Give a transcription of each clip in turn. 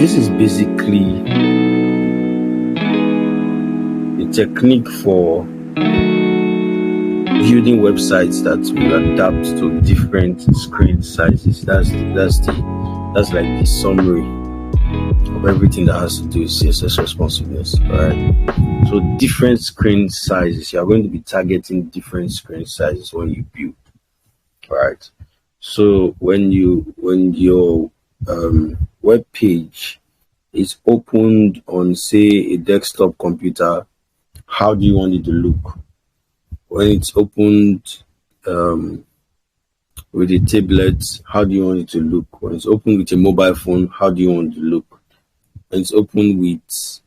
this is basically a technique for building websites that will adapt to different screen sizes. That's like the summary of everything that has to do with CSS responsiveness. All right. So different screen sizes. You are going to be targeting different screen sizes when you build. All right. So when your web page is opened on, say, a desktop computer, how do you want it to look? When it's opened with a tablet, how do you want it to look? When it's opened with a mobile phone, how do you want it to look? When it's opened with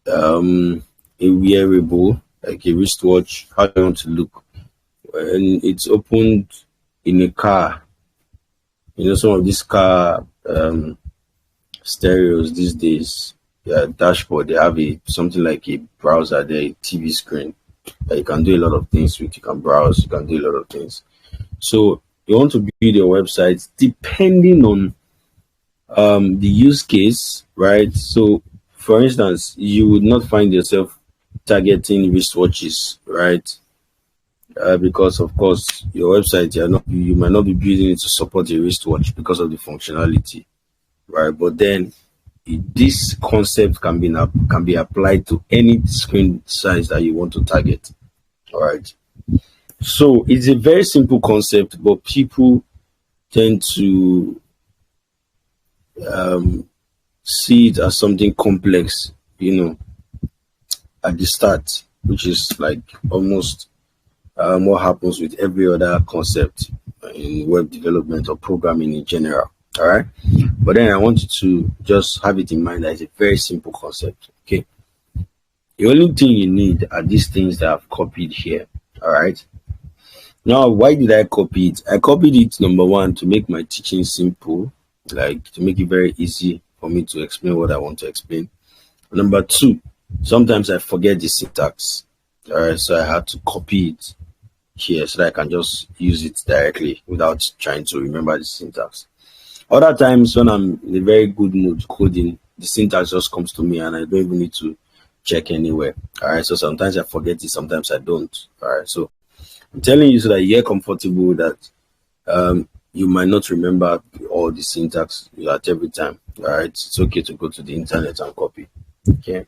a wearable, like a wristwatch, how do you want to look? When it's opened in a car, some of these car stereos these days, dashboard, they have something like a browser there, a TV screen that you can do a lot of things with. You can browse, you can do a lot of things. So you want to build your website depending on the use case, right? So for instance, you would not find yourself targeting wristwatches, right? Because of course your website, you might not be building it to support a wristwatch because of the functionality, right? But then this concept can be applied to any screen size that you want to target. All right. So it's a very simple concept, but people tend to see it as something complex, at the start, which is like almost what happens with every other concept in web development or programming in general. All right. But then I want you to just have it in mind that it's a very simple concept. Okay. The only thing you need are these things that I've copied here. All right. Now, why did I copy it? I copied it, number one, to make my teaching simple, like to make it very easy for me to explain what I want to explain. Number two, sometimes I forget the syntax. All right. So I had to copy it here so that I can just use it directly without trying to remember the syntax. Other times when I'm in a very good mood coding, the syntax just comes to me and I don't even need to check anywhere. All right. So sometimes I forget it, sometimes I don't. All right. So I'm telling you so that you get comfortable that you might not remember all the syntax at every time. All right. It's okay to go to the internet and copy. Okay.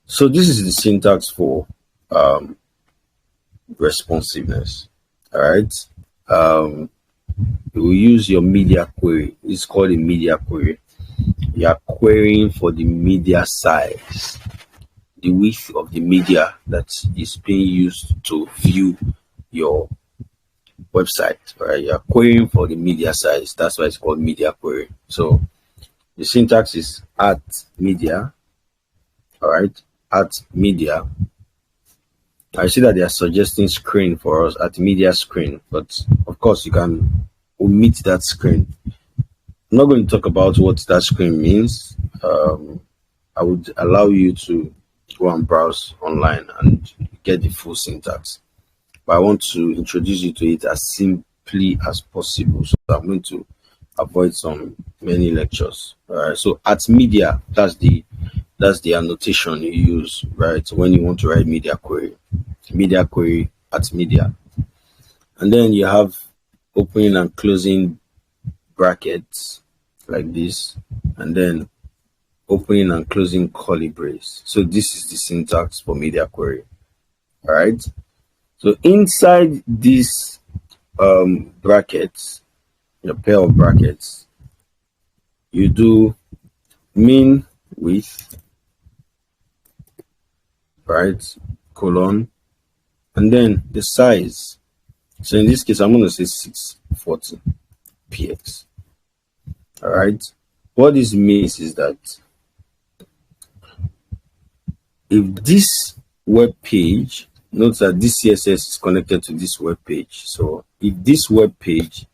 So this is the syntax for responsiveness. All right. You will use your media query. It's called a media query. You are querying for the media size, the width of the media that is being used to view your website. Right? You are querying for the media size. That's why it's called media query. So the syntax is at media. All right, at media. I see that they are suggesting screen for us at media screen, but of course you can omit that screen. I'm not going to talk about what that screen means. I would allow you to go and browse online and get the full syntax, but I want to introduce you to it as simply as possible. So I'm going to avoid many lectures. All right. So at media, that's the annotation you use, right? When you want to write media query at media, and then you have opening and closing brackets like this, and then opening and closing curly brace. So this is the syntax for media query. All right. So inside these brackets, a pair of brackets, you do mean width, right, colon, and then the size. So in this case, I'm going to say 640 px. All right. What this means is that if this web page, note that this CSS is connected to this web page. So if this web page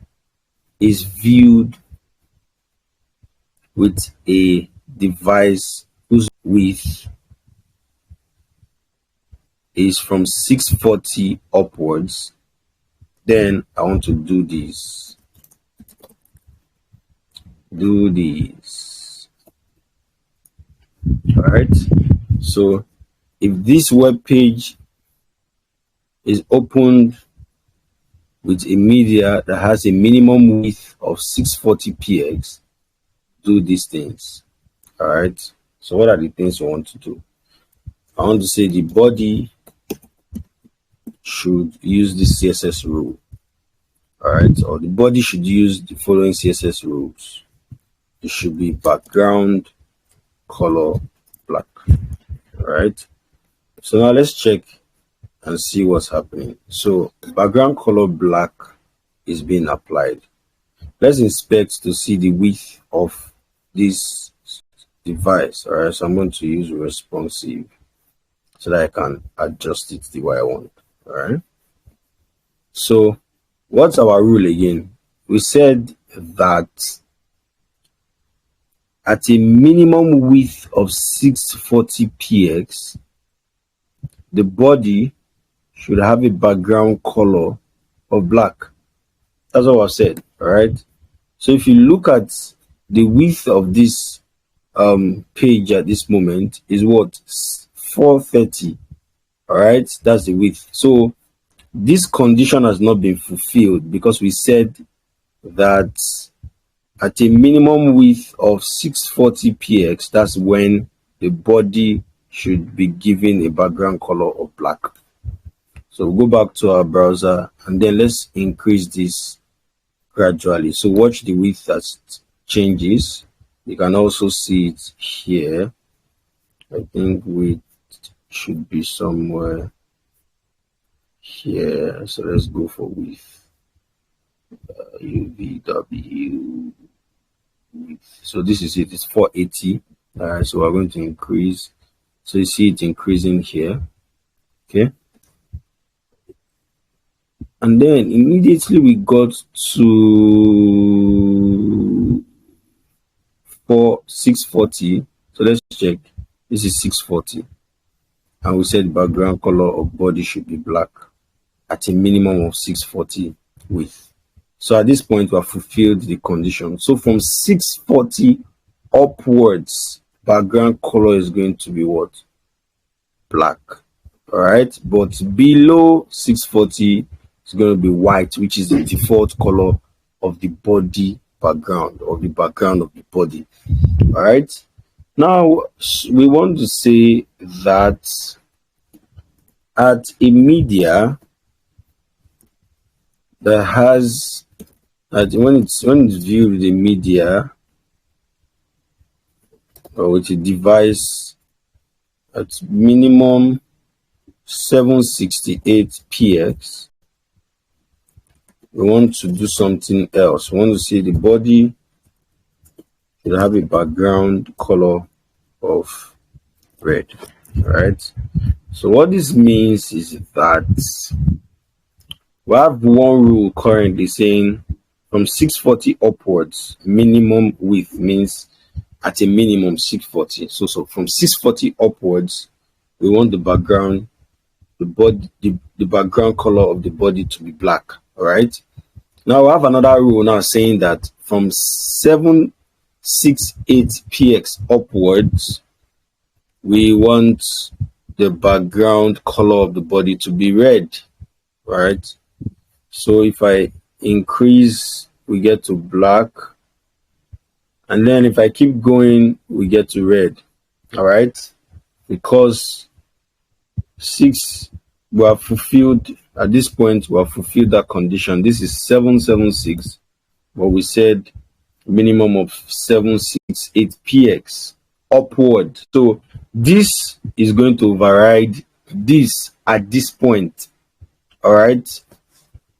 is viewed with a device whose width is from 640 upwards, then I want to do this. right? So if this web page is opened with a media that has a minimum width of 640px, do these things. All right. So what are the things you want to do? I want to say the body should use the CSS rule. All right. Or the body should use the following CSS rules. It should be background color black. All right. So now let's check and see what's happening. So background color black is being applied. Let's inspect to see the width of this device. All right, so I'm going to use responsive so that I can adjust it the way I want. All right, so what's our rule again? We said that at a minimum width of 640px, the body should have a background color of black. That's what I said. All right, so if you look at the width of this page at this moment is what? 430. All right, that's the width. So this condition has not been fulfilled because we said that at a minimum width of 640px, that's when the body should be given a background color of black. So we'll go back to our browser and then let's increase this gradually. So watch the width that changes. You can also see it here. I think width should be somewhere here. So let's go for width. UVW width. So this is it. It's 480. So we're going to increase. So you see it increasing here. Okay. And then immediately we got to 640. So let's check. This is 640. And we said background color of body should be black at a minimum of 640 width. So at this point, we have fulfilled the condition. So from 640 upwards, background color is going to be what? Black. All right. But below 640, it's going to be white, which is the default color of the body background, or the background of the body. All right. Now we want to say that at a media that has when it's viewed the media or with a device at minimum 768px, we want to do something else. We want to see the body should have a background color of red. All right. So what this means is that we have one rule currently saying from 640 upwards, minimum width means at a minimum 640. So from 640 upwards, we want the background, the background color of the body to be black. All right. Now we have another rule now saying that from 768px upwards, we want the background color of the body to be red. All right. So if I increase, we get to black, and then if I keep going, we get to red. All right, because we have fulfilled at this point. We have fulfilled that condition. This is 776, but we said minimum of 768px upward. So this is going to override this at this point. All right.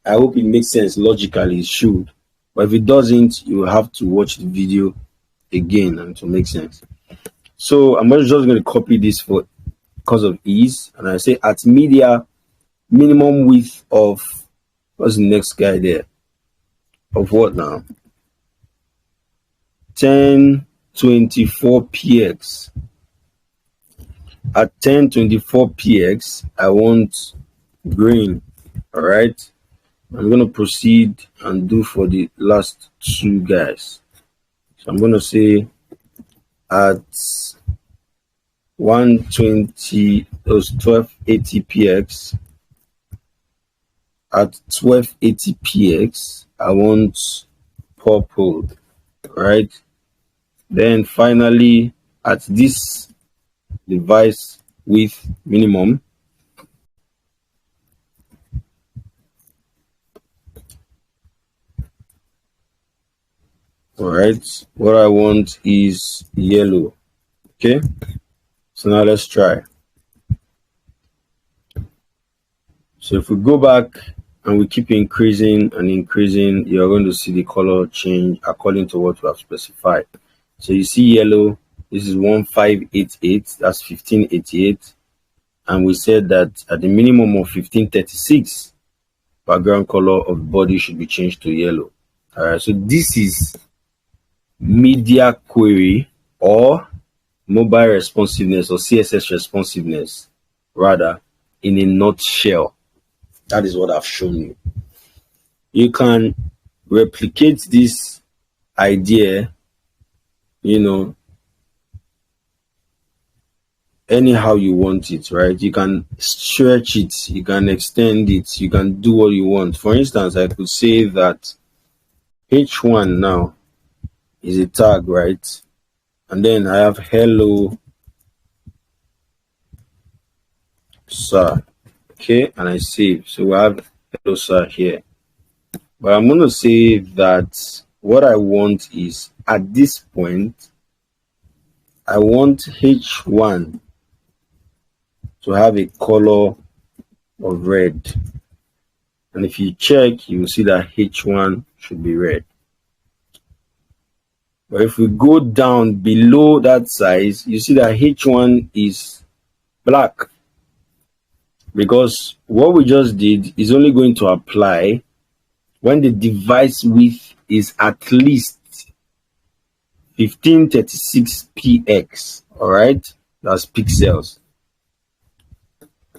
I hope it makes sense logically. It should, but if it doesn't, you will have to watch the video again and to make sense. So I'm just going to copy this for because of ease, and I say at media minimum width of, what's the next guy there, of what now, 1024px. At 1024px, I want green. All right, I'm going to proceed and do for the last two guys. So I'm going to say at 120, those 1280px. At 1280px, I want purple, right? Then finally, at this device width minimum, all right, what I want is yellow. Okay, so now let's try. So if we go back and we keep increasing and increasing, you're going to see the color change according to what we have specified. So you see yellow, this is 1588, that's 1588. And we said that at the minimum of 1536, background color of body should be changed to yellow. All right, so this is media query, or mobile responsiveness, or CSS responsiveness, rather, in a nutshell. That is what I've shown you. You can replicate this idea, anyhow you want it, right? You can stretch it, you can extend it, you can do what you want. For instance, I could say that h1 now is a tag, right? And then I have hello sir. Okay, and I save. So we have hello sir here. But I'm going to say that what I want is, at this point, I want h1 to have a color of red. And if you check, you will see that h1 should be red. But if we go down below that size, you see that h1 is black. Because what we just did is only going to apply when the device width is at least 1536px. All right, that's pixels.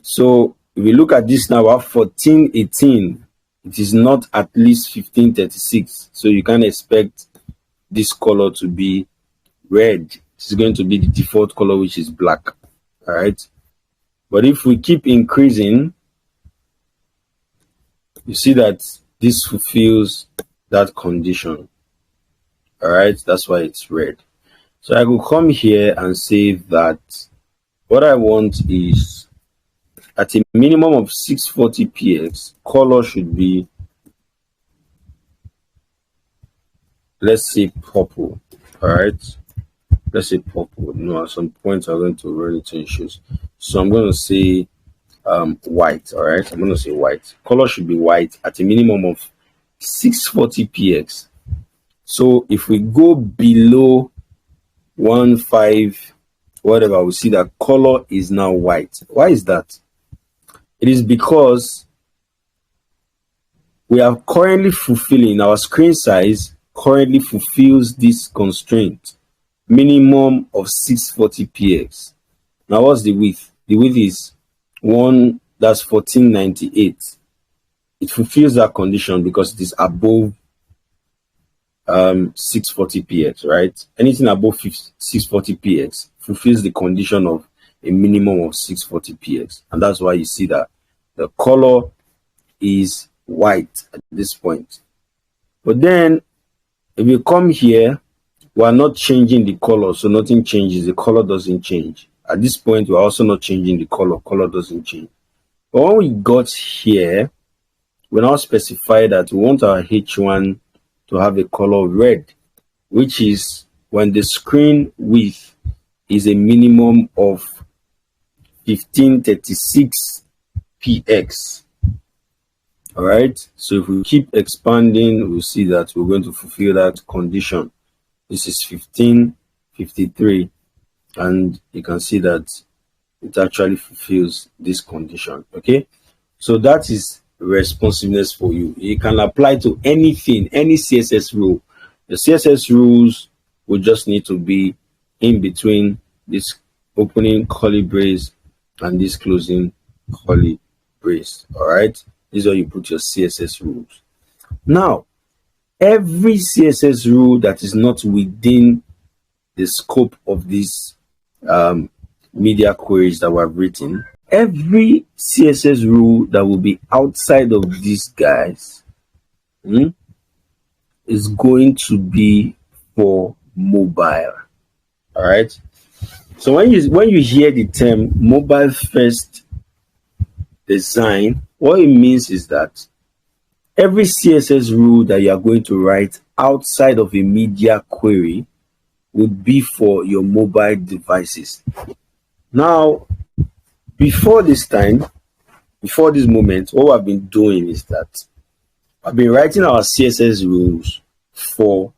So if we look at this now, we have 1418. It is not at least 1536. So you can expect this color to be red. It's going to be the default color, which is black. All right. But if we keep increasing, you see that this fulfills that condition. All right, that's why it's red. So I will come here and say that what I want is, at a minimum of 640px, color should be, let's say, purple. All right, let's say purple. At some point I'm going to run into issues. So I'm going to say white. All right, I'm going to say white. Color should be white at a minimum of 640px. So if we go below 15 whatever, we see that color is now white. Why is that? It is because we are currently fulfilling, our screen size currently fulfills this constraint, minimum of 640px. Now what's the width? The width is 1498. It fulfills that condition because it is above 640px, right? Anything above 640px fulfills the condition of a minimum of 640px, and that's why you see that the color is white at this point. But then if you come here, we are not changing the color, so nothing changes. The color doesn't change. At this point, we're also not changing the color. Color doesn't change. But when we got here, we now specify that we want our h1 to have a color red, which is when the screen width is a minimum of 1536px. All right, so if we keep expanding, we'll see that we're going to fulfill that condition. This is 1553, and you can see that it actually fulfills this condition. Okay, so that is responsiveness for you. You can apply to anything, any CSS rule. The CSS rules will just need to be in between this opening curly brace and this closing curly brace. All right, this is where you put your CSS rules. Now, every CSS rule that is not within the scope of this media queries that we've written, every CSS rule that will be outside of these guys is going to be for mobile. All right. So when you hear the term mobile first design, what it means is that every CSS rule that you are going to write outside of a media query would be for your mobile devices. Now, before this time, before this moment, what I've been doing is that I've been writing our CSS rules for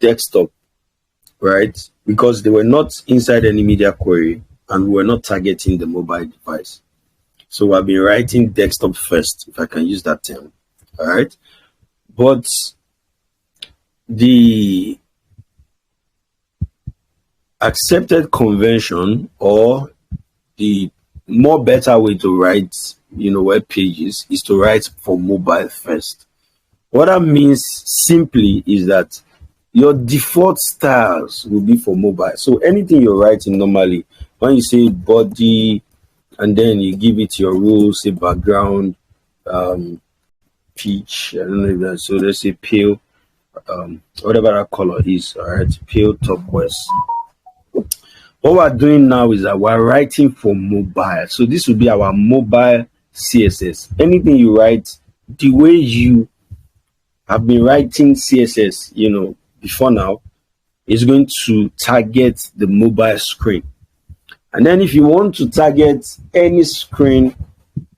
desktop, right? Because they were not inside any media query and we were not targeting the mobile device. So I've been writing desktop first, if I can use that term. All right. But the accepted convention, or the more better way to write, web pages, is to write for mobile first. What that means simply is that your default styles will be for mobile. So anything you're writing normally, when you say body and then you give it your rules, say background, peach, I don't know if that's, so let's say pale, whatever that color is, all right, pale turquoise. What we're doing now is that we're writing for mobile. So this will be our mobile CSS. Anything you write, the way you have been writing CSS, before now, is going to target the mobile screen. And then if you want to target any screen,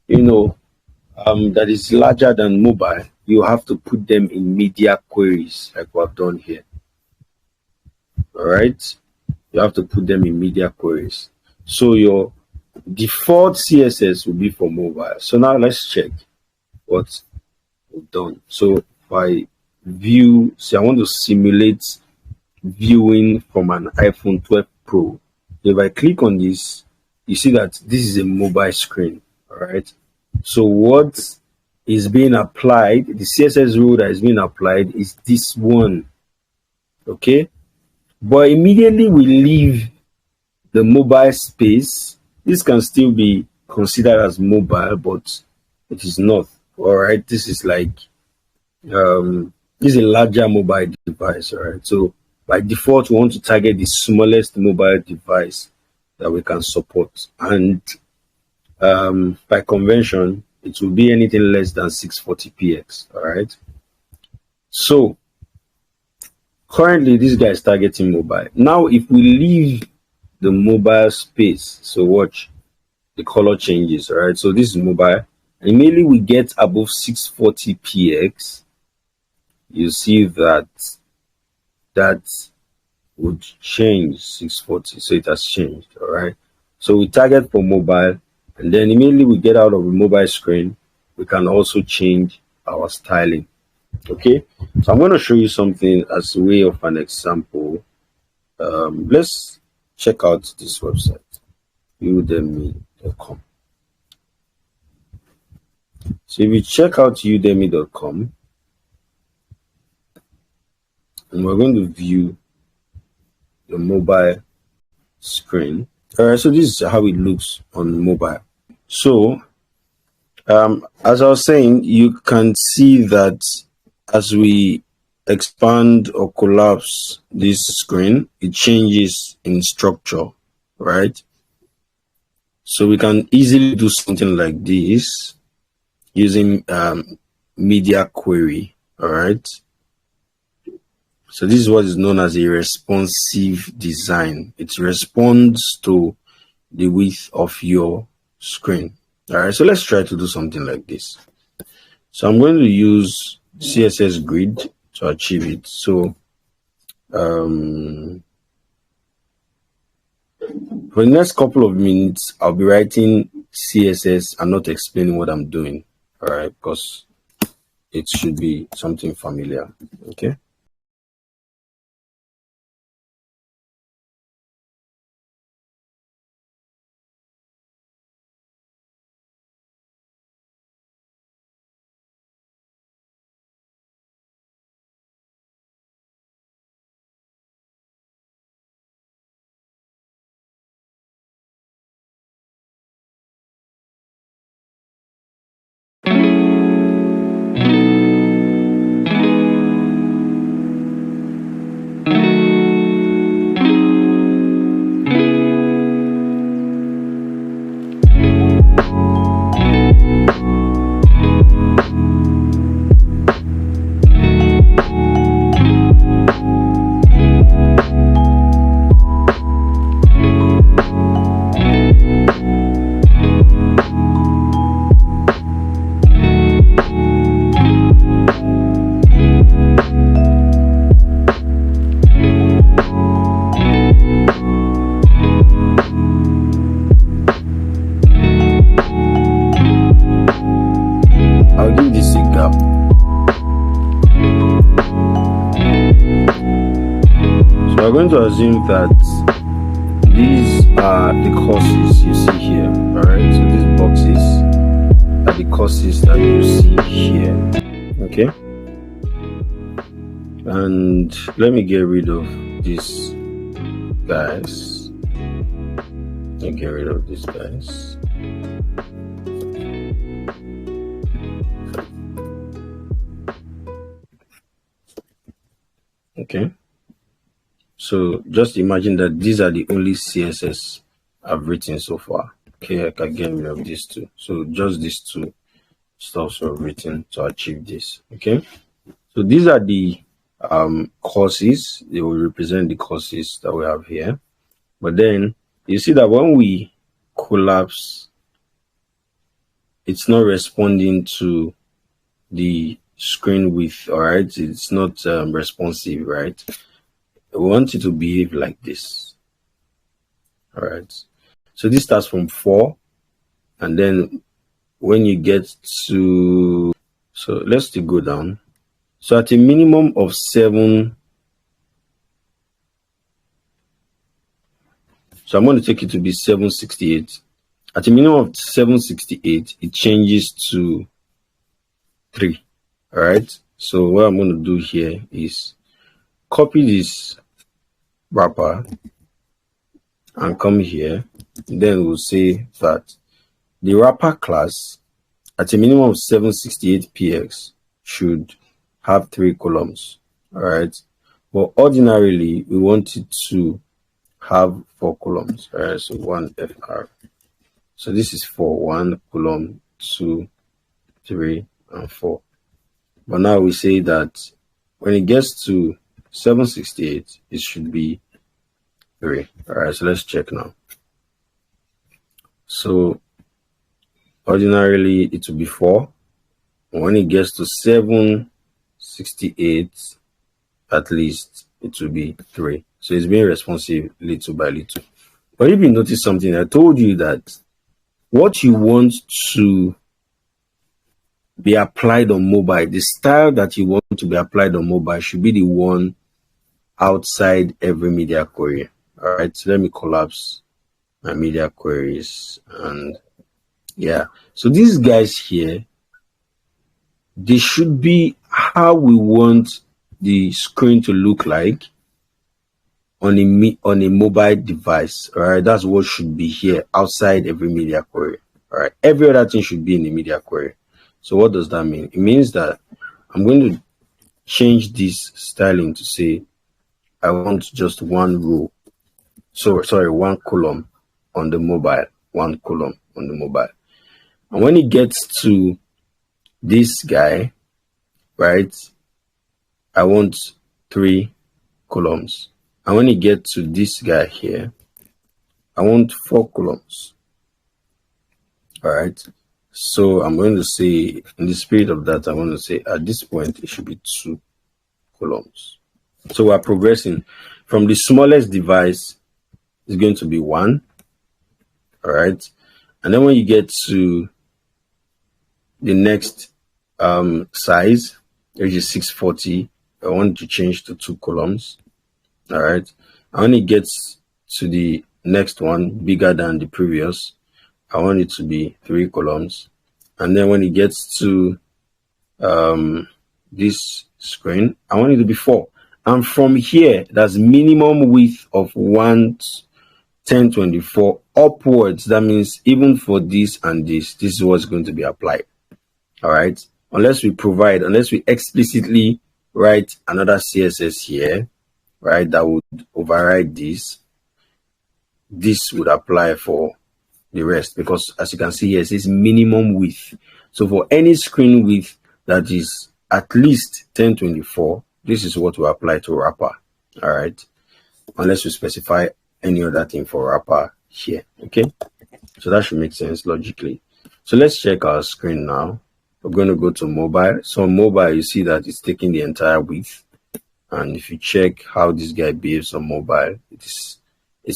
that is larger than mobile, you have to put them in media queries like we've done here. All right. You have to put them in media queries. So your default CSS will be for mobile. So now let's check what we've done. So if I view, I want to simulate viewing from an iPhone 12 Pro. If I click on this, you see that this is a mobile screen. All right. So what is being applied, the CSS rule that is being applied is this one. Okay. But immediately we leave the mobile space, this can still be considered as mobile, but it is not. All right. This is like this is a larger mobile device. All right. So by default, we want to target the smallest mobile device that we can support. And by convention, it will be anything less than 640px. All right. So currently, this guy is targeting mobile. Now, if we leave the mobile space, so watch, the color changes. All right. So this is mobile. And immediately we get above 640px, you see that would change 640. So it has changed. All right. So we target for mobile, and then immediately we get out of the mobile screen, we can also change our styling. Okay. So I'm going to show you something as a way of an example. Let's check out this website, udemy.com. So if you check out udemy.com, and we're going to view the mobile screen. All right, so this is how it looks on mobile. So as I was saying, you can see that as we expand or collapse this screen, it changes in structure, right? So we can easily do something like this using media query. All right. So this is what is known as a responsive design. It responds to the width of your screen. All right, so let's try to do something like this. So I'm going to use CSS grid to achieve it. So for the next couple of minutes, I'll be writing CSS and not explaining what I'm doing. All right, because it should be something familiar. Okay. going to assume that these are the courses you see here. All right, so these boxes are the courses that you see here. Okay, and let me get rid of this guys. Let me get rid of these guys. Okay, so just imagine that these are the only CSS I've written so far. Okay, I can get rid of these two. So just these two stuffs were written to achieve this. Okay, so these are the courses. They will represent the courses that we have here. But then you see that when we collapse, it's not responding to the screen width. All right, it's not responsive, right? We want it to behave like this. All right, so this starts from 4, and then when you get to, so let's still go down. So at a minimum of 7, so I'm going to take it to be 768. At a minimum of 768, it changes to 3. All right, so what I'm going to do here is copy this wrapper and come here. Then we'll say that the wrapper class at a minimum of 768px should have 3 columns. All right, but ordinarily we want it to have 4 columns. All right, so 1 fr. So this is for 1 column, 2, 3, and 4. But now we say that when it gets to 768, it should be 3. All right, so let's check now. So ordinarily it will be 4. When it gets to 768, at least it will be 3. So it's being responsive little by little. But if you notice something, I told you that what you want to be applied on mobile, the style that you want to be applied on mobile should be the one outside every media query. All right, so let me collapse my media queries, and yeah, so these guys here, they should be how we want the screen to look like on a mobile device. All right, that's what should be here outside every media query. All right, every other thing should be in the media query. So what does that mean? It means that I'm going to change this styling to say I want just 1 row. So sorry, 1 column on the mobile, 1 column on the mobile. And when it gets to this guy, right, I want 3 columns. And when it gets to this guy here, I want 4 columns. All right. So I'm going to say, in the spirit of that, I want to say at this point, it should be 2 columns. So we're progressing from the smallest device is going to be 1. All right. And then when you get to the next size, which is 640, I want to change to 2 columns. All right. And when it gets to the next one, bigger than the previous, I want it to be 3 columns. And then when it gets to this screen, I want it to be 4. And from here, that's minimum width of 1024 upwards. That means even for this and this is what's going to be applied. All right. Unless we explicitly write another CSS here, right, that would override this would apply for the rest, because as you can see here, it says minimum width. So for any screen width that is at least 1024, this is what we apply to wrapper. All right, unless we specify any other thing for wrapper here. Okay, so that should make sense logically. So let's check our screen now. We're going to go to mobile. So on mobile, you see that it's taking the entire width. And if you check how this guy behaves on mobile, it's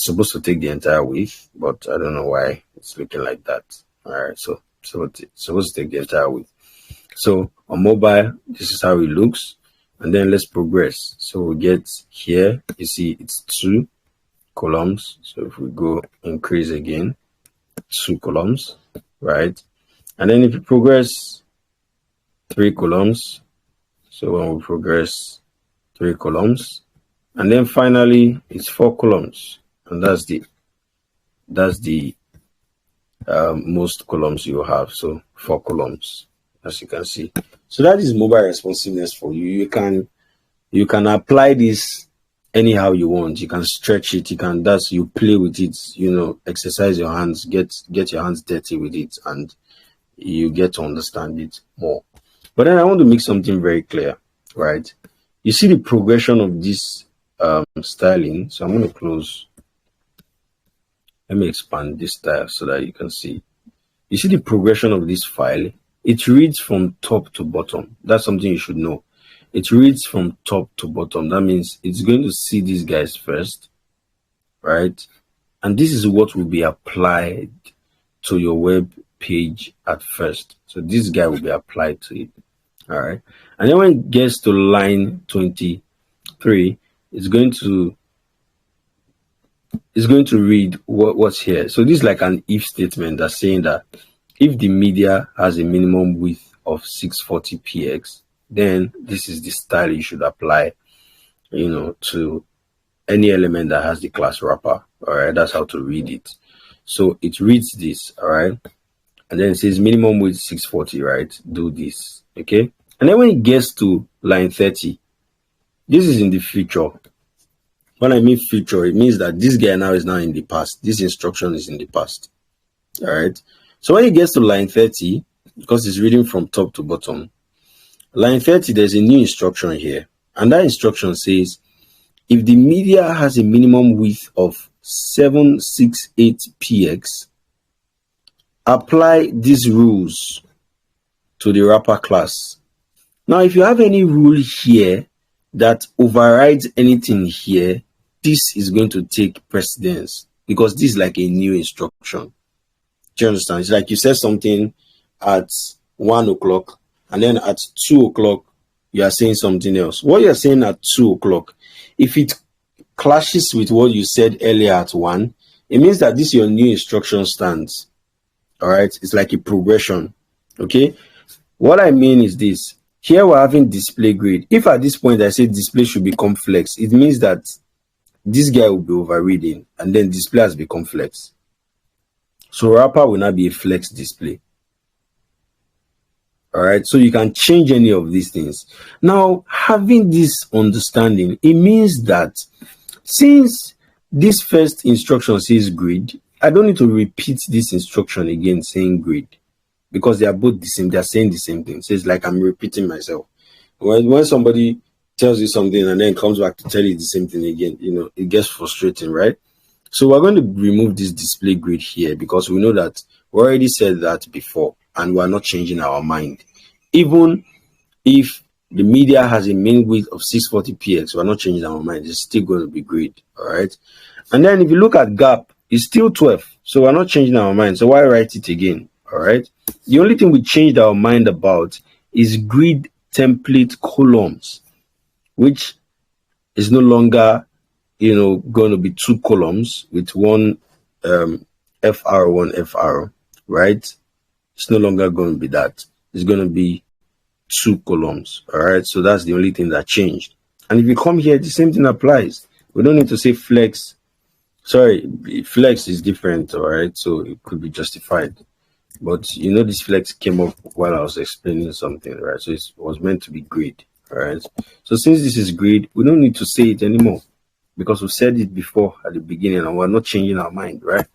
supposed to take the entire width, but I don't know why it's looking like that. All right, so it's supposed to take the entire width. So on mobile, this is how it looks. and then let's progress. So we get here, you see it's 2 columns. So if we go increase again, 2 columns, right? And then if you progress 3 columns, so when we progress 3 columns, and then finally it's 4 columns, and that's the most columns you have. So 4 columns, as you can see. So that is mobile responsiveness for you. You can apply this anyhow you want. You can stretch it, you play with it, exercise your hands, get your hands dirty with it, and you get to understand it more. But then I want to make something very clear, right? You see the progression of this styling. So I'm going to close. Let me expand this style so that you can see. You see the progression of this file. It reads from top to bottom. That's something you should know. It reads from top to bottom. That means it's going to see these guys first, right? And this is what will be applied to your web page at first. So this guy will be applied to it. All right. And then when it gets to line 23, it's going to read what's here. So this is like an if statement that's saying that if the media has a minimum width of 640px, then this is the style you should apply, to any element that has the class wrapper. All right, that's how to read it. So it reads this, all right, and then it says minimum width 640, right? Do this, okay? And then when it gets to line 30, this is in the future. When I mean future, it means that this guy now is now in the past. This instruction is in the past. All right. So when it gets to line 30, because it's reading from top to bottom, line 30, there's a new instruction here. And that instruction says, if the media has a minimum width of 768px, apply these rules to the wrapper class. Now, if you have any rule here that overrides anything here, this is going to take precedence because this is like a new instruction. Do you understand? It's like you said something at 1 o'clock and then at 2 o'clock, you are saying something else. What you're saying at 2 o'clock, if it clashes with what you said earlier at 1, it means that this your new instruction stands. All right. It's like a progression. Okay. What I mean is this. Here we're having display grid. If at this point I say display should become flex, it means that this guy will be overreading and then display has become flex. So wrapper will not be a flex display. All right. So you can change any of these things. Now, having this understanding, it means that since this first instruction says grid, I don't need to repeat this instruction again saying grid, because they are both the same. They are saying the same thing. So it's like I'm repeating myself. When somebody tells you something and then comes back to tell you the same thing again, it gets frustrating, right? So we're going to remove this display grid here because we know that we already said that before and we're not changing our mind. Even if the media has a main width of 640px, we're not changing our mind. It's still going to be grid, all right? And then if you look at gap, it's still 12. So we're not changing our mind. So why write it again? All right. The only thing we changed our mind about is grid template columns, which is no longer, going to be 2 columns with one FR, one FR, right? It's no longer going to be that. It's going to be 2 columns. All right. So that's the only thing that changed. And if you come here, the same thing applies. We don't need to say flex. Sorry, flex is different. All right. So it could be justified. But this flex came up while I was explaining something, right? So it was meant to be grid, all right? So since this is grid, we don't need to say it anymore because we said it before at the beginning and we're not changing our mind, right?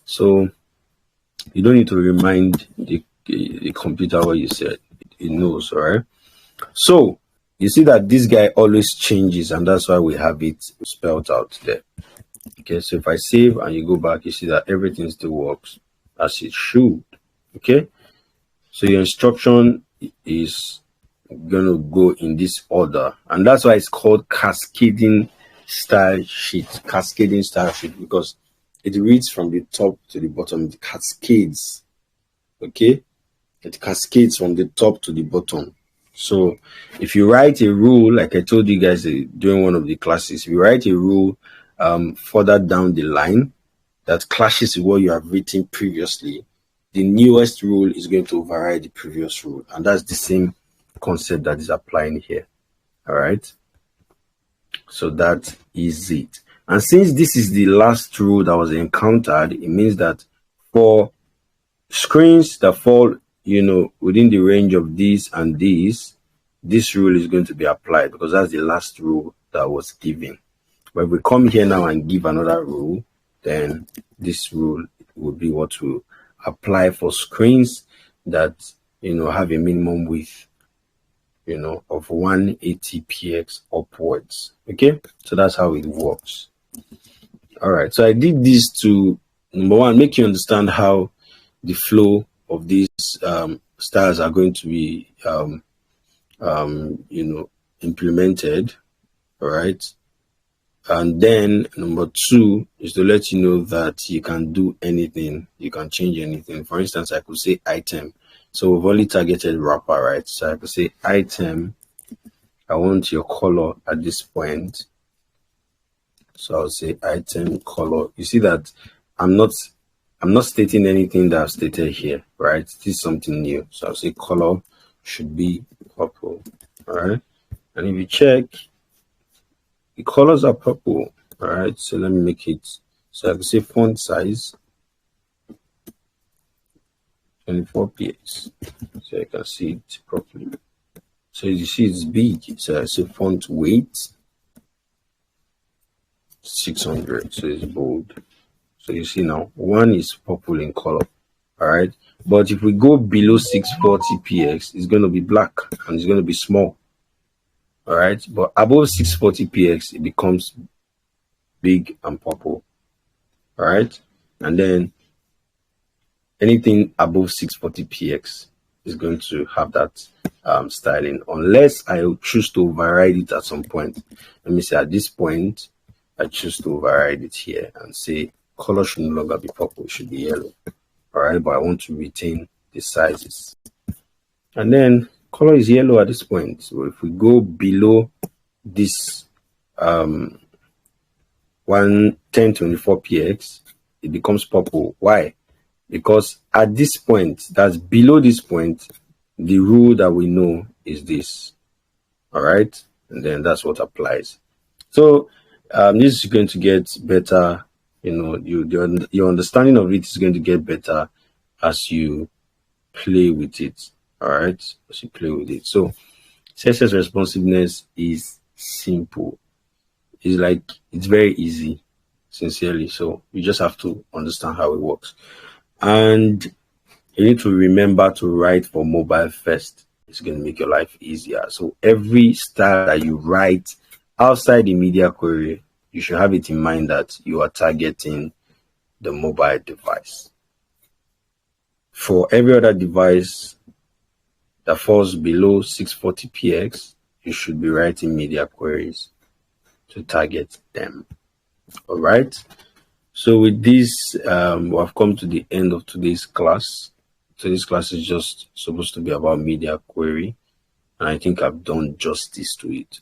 So you don't need to remind the computer what you said. It knows, all right? So you see that this guy always changes and that's why we have it spelled out there. Okay, so if I save and you go back, you see that everything still works as it should. Okay, so your instruction is going to go in this order, and that's why it's called cascading style sheet. Cascading style sheet because it reads from the top to the bottom. It cascades. Okay, it cascades from the top to the bottom. So if you write a rule, like I told you guys during one of the classes, if you write a rule further down the line that clashes with what you have written previously, the newest rule is going to override the previous rule. And that's the same concept that is applying here. All right. So that is it. And since this is the last rule that was encountered, it means that for screens that fall, within the range of these and these, this rule is going to be applied because that's the last rule that was given. But if we come here now and give another rule, then this rule will be what will apply for screens that, have a minimum width, of 180px upwards. Okay, so that's how it works. All right, so I did this to, number one, make you understand how the flow of these styles are going to be implemented. All right, and then number two is to let you know that you can do anything, you can change anything. For instance, I could say item. So we've only targeted wrapper, right? So I could say item, I want your color at this point. So I'll say item color. You see that I'm not stating anything that I've stated here, right? This is something new. So I'll say color should be purple. All right. And if you check, the colors are purple. All right. So let me make it. So I can say font size 24px. So I can see it properly. So you see it's big. So I say font weight 600. So it's bold. So you see now, one is purple in color. All right. But if we go below 640px, it's going to be black and it's going to be small. All right. But above 640px, it becomes big and purple. All right. And then anything above 640px is going to have that styling, unless I choose to override it at some point. Let me say at this point, I choose to override it here and say color should no longer be purple, it should be yellow. All right, but I want to retain the sizes. And then color is yellow at this point. So if we go below this 1024px, it becomes purple. Why? Because at this point, that's below this point, the rule that we know is this. All right, and then that's what applies. So this is going to get better. Your understanding of it is going to get better as you play with it. All right, as you play with it. So CSS responsiveness is simple. It's very easy, sincerely. So you just have to understand how it works. And you need to remember to write for mobile first. It's going to make your life easier. So every style that you write outside the media query, you should have it in mind that you are targeting the mobile device. For every other device that falls below 640px, you should be writing media queries to target them. All right. So with this, we have come to the end of today's class. Today's class is just supposed to be about media query, and I think I've done justice to it.